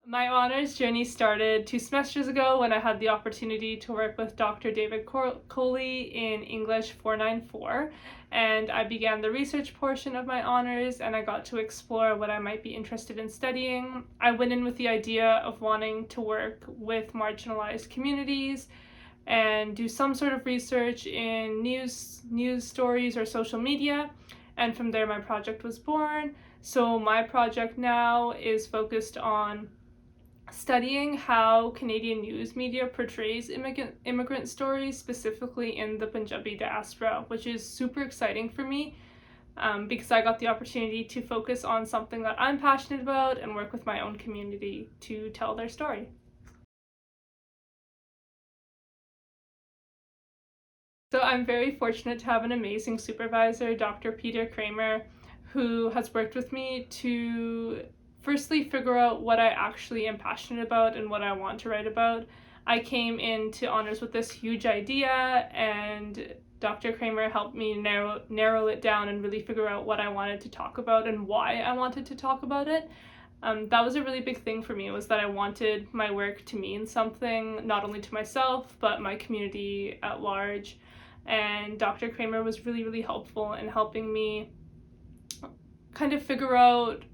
My honors journey started 2 semesters ago when I had the opportunity to work with Dr. David Coley in English 494, and I began the research portion of my honors and I got to explore what I might be interested in studying. I went in with the idea of wanting to work with marginalized communities and do some sort of research in news stories or social media, and from there my project was born. So my project now is focused on studying how Canadian news media portrays immigrant stories, specifically in the Punjabi diaspora, which is super exciting for me because I got the opportunity to focus on something that I'm passionate about and work with my own community to tell their story. So I'm very fortunate to have an amazing supervisor, Dr. Peter Kramer, who has worked with me to firstly figure out what I actually am passionate about and what I want to write about. I came into honors with this huge idea, and Dr. Kramer helped me narrow it down and really figure out what I wanted to talk about and why I wanted to talk about it. That was a really big thing for me, was that I wanted my work to mean something, not only to myself, but my community at large. And Dr. Kramer was really, really helpful in helping me kind of figure out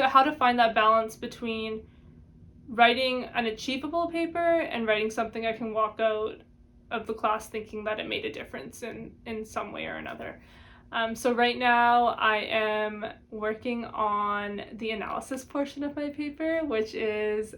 how to find that balance between writing an achievable paper and writing something I can walk out of the class thinking that it made a difference in some way or another. So right now I am working on the analysis portion of my paper, which is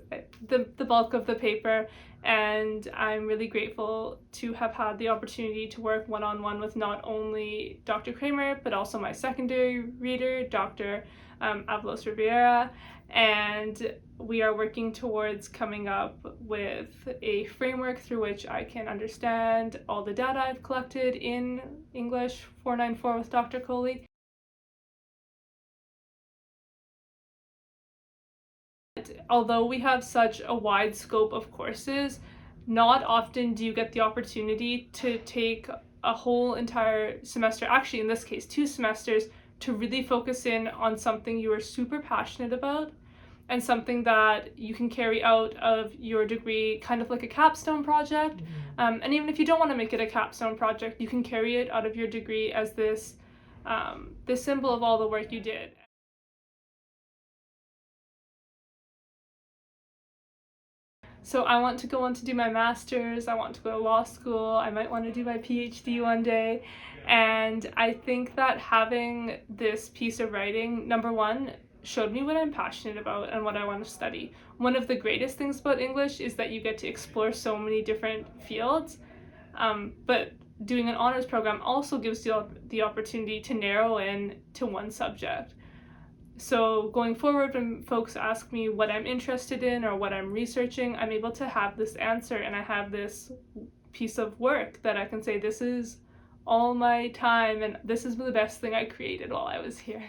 the bulk of the paper, and I'm really grateful to have had the opportunity to work one-on-one with not only Dr. Kramer, but also my secondary reader, Dr. Avalos Rivera, and we are working towards coming up with a framework through which I can understand all the data I've collected in English 494 with Dr. Coley. Although we have such a wide scope of courses, not often do you get the opportunity to take a whole entire semester, actually in this case 2 semesters, to really focus in on something you are super passionate about and something that you can carry out of your degree, kind of like a capstone project. And even if you don't want to make it a capstone project, you can carry it out of your degree as this symbol of all the work you did. So I want to go on to do my master's, I want to go to law school, I might want to do my PhD one day, and I think that having this piece of writing, number one, showed me what I'm passionate about and what I want to study. One of the greatest things about English is that you get to explore so many different fields, but doing an honors program also gives you the opportunity to narrow in to one subject. So going forward, when folks ask me what I'm interested in or what I'm researching, I'm able to have this answer, and I have this piece of work that I can say, this is all my time and this is the best thing I created while I was here.